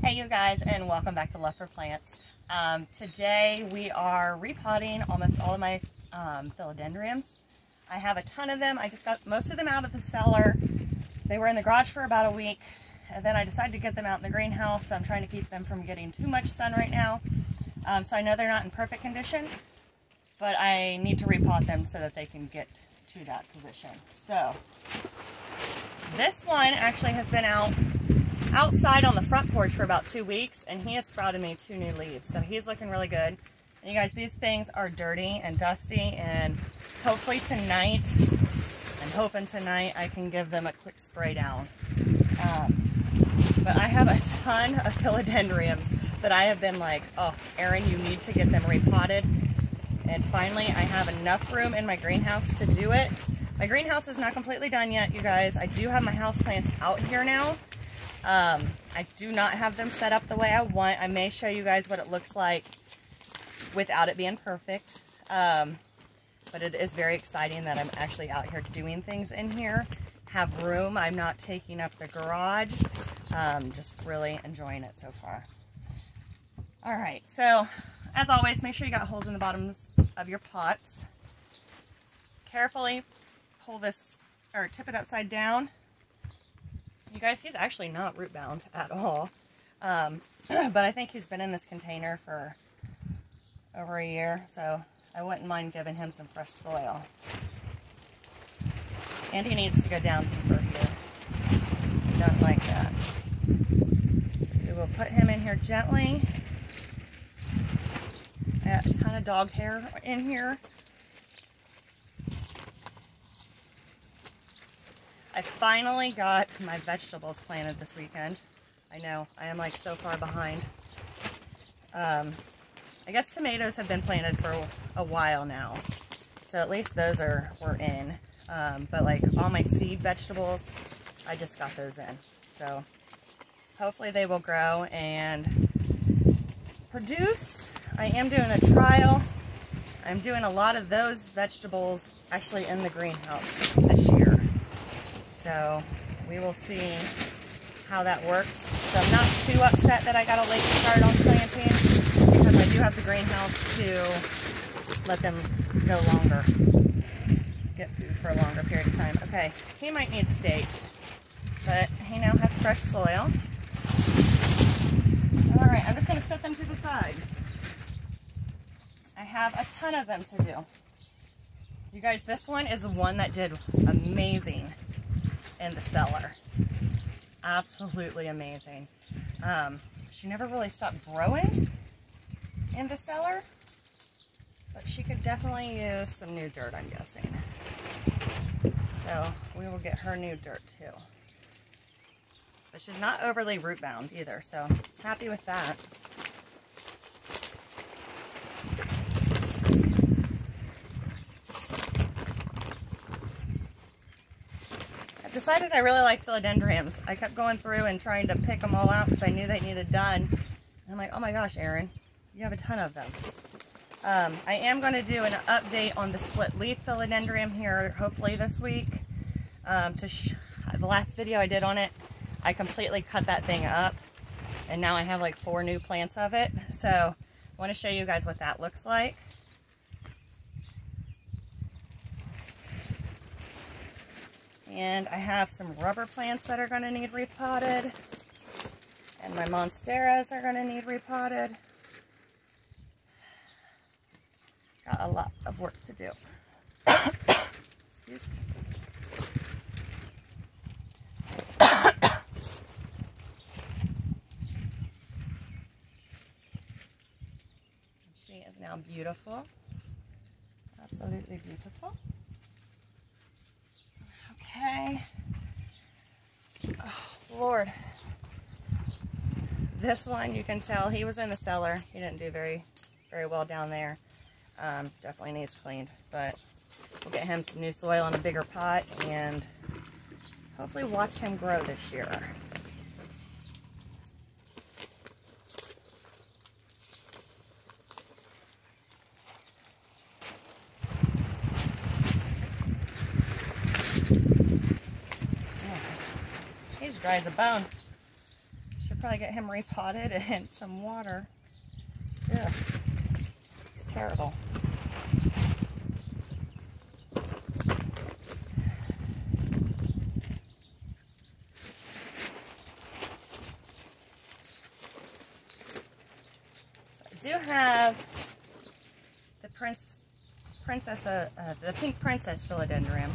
Hey you guys, and welcome back to Love for Plants. Today we are repotting almost all of my philodendrons. I have a ton of them. I just got most of them out of the cellar. They were in the garage for about a week, and then I decided to get them out in the greenhouse. So I'm trying to keep them from getting too much sun right now. So I know they're not in perfect condition, but I need to repot them so that they can get to that position. So this one actually has been outside on the front porch for about 2 weeks, and he has sprouted me 2 new leaves, so he's looking really good. And you guys, these things are dirty and dusty, and hopefully tonight, I can give them a quick spray down. But I have a ton of philodendrons that I have been like, oh, Erin, you need to get them repotted. And finally, I have enough room in my greenhouse to do it. My greenhouse is not completely done yet, you guys. I do have my houseplants out here now. I do not have them set up the way I want. I may show you guys what it looks like without it being perfect. But it is very exciting that I'm actually out here doing things in here. Have room. I'm not taking up the garage. Just really enjoying it so far. All right, so as always, make sure you got holes in the bottoms of your pots. Carefully pull this, or tip it upside down. You guys, he's actually not root bound at all. But I think he's been in this container for over a year, so I wouldn't mind giving him some fresh soil. And he needs to go down deeper here. I don't like that. So we will put him in here gently. I got a ton of dog hair in here. I finally got my vegetables planted this weekend. I know, I am like so far behind. I guess tomatoes have been planted for a while now, so at least those were in. But like all my seed vegetables, I just got those in. So hopefully they will grow and produce. I am doing a trial. I'm doing a lot of those vegetables actually in the greenhouse this year. So we will see how that works. So I'm not too upset that I got a late start on planting, because I do have the greenhouse to let them go longer, get food for a longer period of time. Okay, he might need stage, but he now has fresh soil. All right, I'm just going to set them to the side. I have a ton of them to do. You guys, this one is the one that did amazing in the cellar. Absolutely amazing. She never really stopped growing in the cellar, but she could definitely use some new dirt, I'm guessing. So we will get her new dirt too. But she's not overly root bound either, so happy with that. Decided I really like philodendrons. I kept going through and trying to pick them all out because I knew they needed done. And I'm like, oh my gosh, Erin, you have a ton of them. I am going to do an update on the split leaf philodendron here hopefully this week. The last video I did on it, I completely cut that thing up, and now I have like 4 new plants of it. So I want to show you guys what that looks like. And I have some rubber plants that are going to need repotted. And my monsteras are going to need repotted. Got a lot of work to do. Excuse me. She is now beautiful. Absolutely beautiful. Okay. Oh, Lord. This one, you can tell he was in the cellar. He didn't do very well down there. Definitely needs cleaned, but we'll get him some new soil in a bigger pot and hopefully watch him grow this year. He's dry as a bone. Should probably get him repotted and some water. Yeah, it's terrible. So I do have the the pink princess philodendron.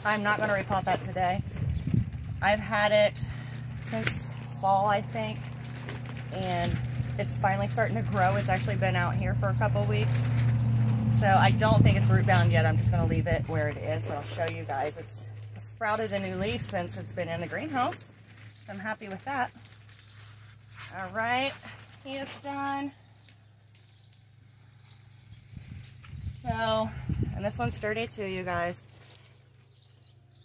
I'm not going to repot that today. I've had it since fall, I think, and it's finally starting to grow. It's actually been out here for a couple weeks, so I don't think it's root bound yet. I'm just going to leave it where it is, but I'll show you guys. It's sprouted a new leaf since it's been in the greenhouse, so I'm happy with that. All right, he is done. So, and this one's sturdy too, you guys.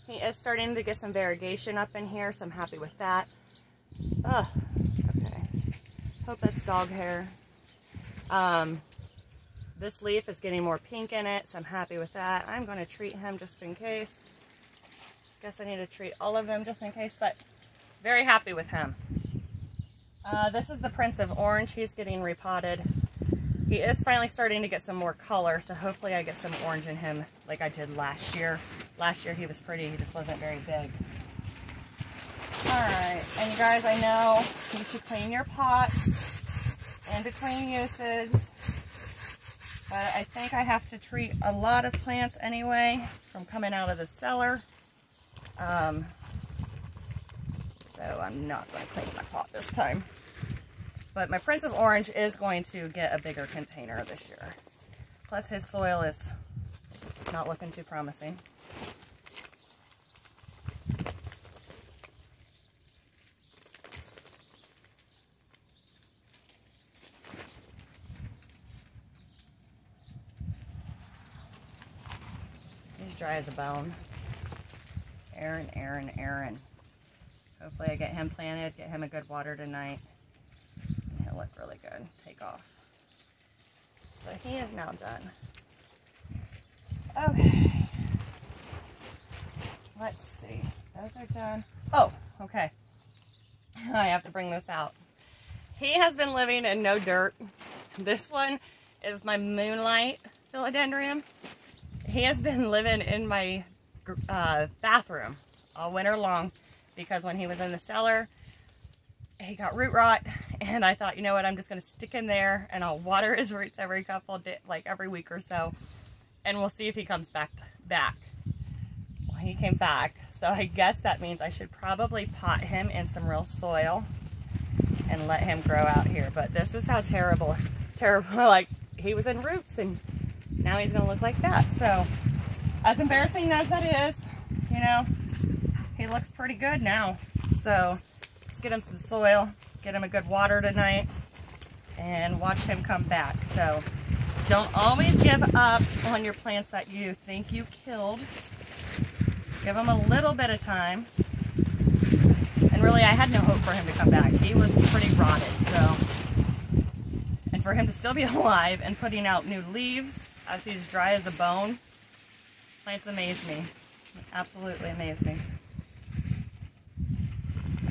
He is starting to get some variegation up in here, so I'm happy with that. Oh, okay. Hope that's dog hair. This leaf is getting more pink in it, so I'm happy with that. I'm going to treat him just in case. Guess I need to treat all of them just in case, but very happy with him. This is the Prince of Orange. He's getting repotted. He is finally starting to get some more color, so hopefully I get some orange in him like I did last year. Last year he was pretty, he just wasn't very big. Alright, and you guys, I know you should clean your pots in between uses, but I think I have to treat a lot of plants anyway from coming out of the cellar. So I'm not going to clean my pot this time. But my Prince of Orange is going to get a bigger container this year. Plus his soil is not looking too promising. He's dry as a bone. Aaron. Hopefully I get him planted, get him a good water tonight. He'll look really good. Take off. So he is now done. Okay. Let's see. Those are done. Oh, okay. I have to bring this out. He has been living in no dirt. This one is my Moonlight Philodendron. He has been living in my bathroom all winter long because when he was in the cellar, he got root rot, and I thought, you know what, I'm just going to stick him there and I'll water his roots every every week or so, and we'll see if he comes back. Well, he came back, so I guess that means I should probably pot him in some real soil and let him grow out here. But this is how terrible, like he was in roots and now he's going to look like that. So as embarrassing as that is, you know, he looks pretty good now. So let's get him some soil, get him a good water tonight, and watch him come back. So don't always give up on your plants that you think you killed. Give them a little bit of time. And really, I had no hope for him to come back. He was pretty rotted, so. And for him to still be alive and putting out new leaves as he's dry as a bone, plants amaze me. Absolutely amaze me.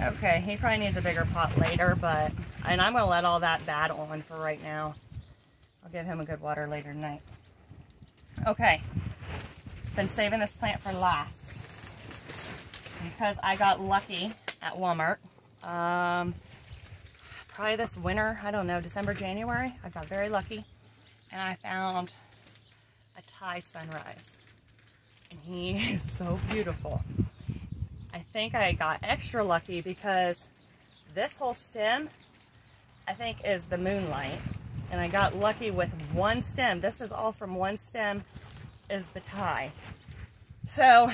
Okay, he probably needs a bigger pot later, and I'm going to let all that bad on for right now. I'll give him a good water later tonight. Okay, been saving this plant for last because I got lucky at Walmart. Probably this winter, I don't know, December, January, I got very lucky and I found a Thai sunrise. And he is so beautiful. I think I got extra lucky because this whole stem, I think, is the Moonlight. And I got lucky with one stem. This is all from one stem, is the Thai. So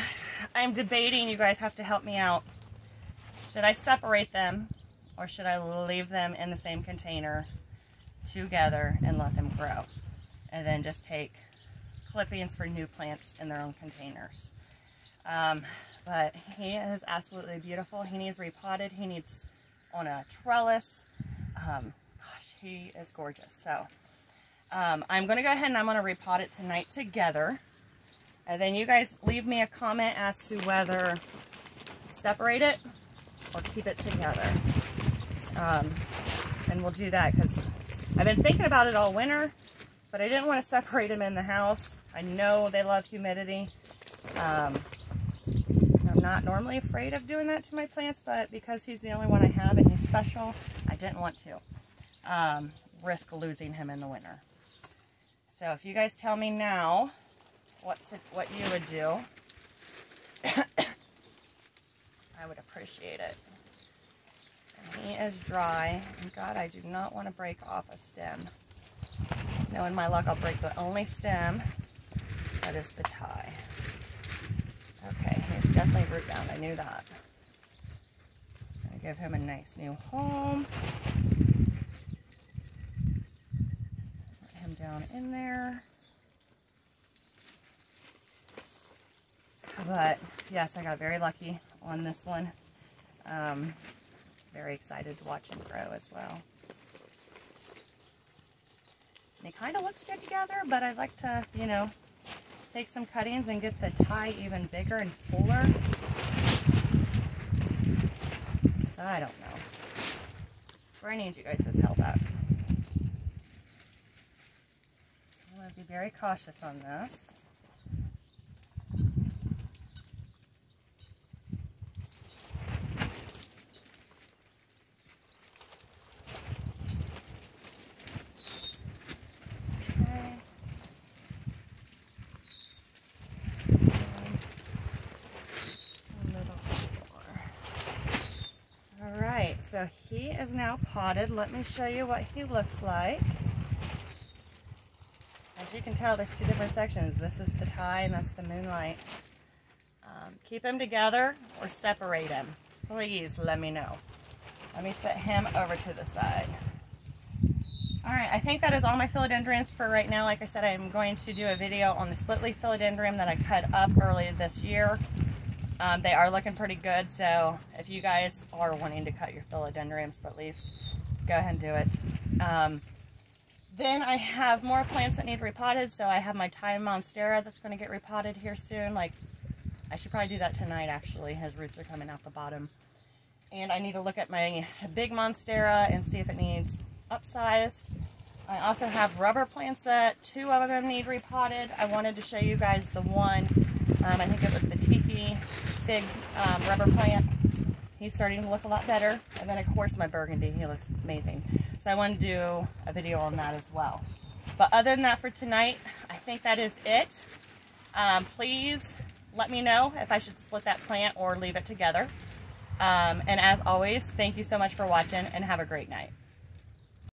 I'm debating, you guys have to help me out. Should I separate them or should I leave them in the same container together and let them grow? And then just take clippings for new plants in their own containers. But he is absolutely beautiful. He needs repotted. He needs on a trellis. Gosh, he is gorgeous. So I'm going to go ahead and I'm going to repot it tonight together. And then you guys leave me a comment as to whether separate it or keep it together. And we'll do that because I've been thinking about it all winter, but I didn't want to separate them in the house. I know they love humidity. I'm not normally afraid of doing that to my plants, but because he's the only one I have and he's special, I didn't want to risk losing him in the winter. So if you guys tell me now what you would do, I would appreciate it. And he is dry. And God, I do not want to break off a stem. Knowing my luck, I'll break the only stem. That is the tie. Okay, he's definitely root bound. I knew that. I'm going to give him a nice new home. Put him down in there. But yes, I got very lucky on this one. Very excited to watch him grow as well. They kind of looks good together, but I'd like to, you know, take some cuttings and get the tie even bigger and fuller. So I don't know. Where I need you guys' help at. I'm going to be very cautious on this. So he is now potted. Let me show you what he looks like. As you can tell, there's two different sections. This is the tie and that's the moonlight. Keep them together or separate them. Please let me know. Let me set him over to the side. Alright, I think that is all my philodendrons for right now. Like I said, I'm going to do a video on the split leaf philodendron that I cut up earlier this year. They are looking pretty good, so if you guys are wanting to cut your philodendron split leaves, go ahead and do it. Then I have more plants that need repotted, so I have my Thai monstera that's going to get repotted here soon. Like, I should probably do that tonight, actually. His roots are coming out the bottom. And I need to look at my big monstera and see if it needs upsized. I also have rubber plants that 2 of them need repotted. I wanted to show you guys the one, I think it was the Tiki big rubber plant. He's starting to look a lot better. And then of course my burgundy, he looks amazing. So I want to do a video on that as well. But other than that for tonight, I think that is it. Please let me know if I should split that plant or leave it together. And as always, thank you so much for watching and have a great night.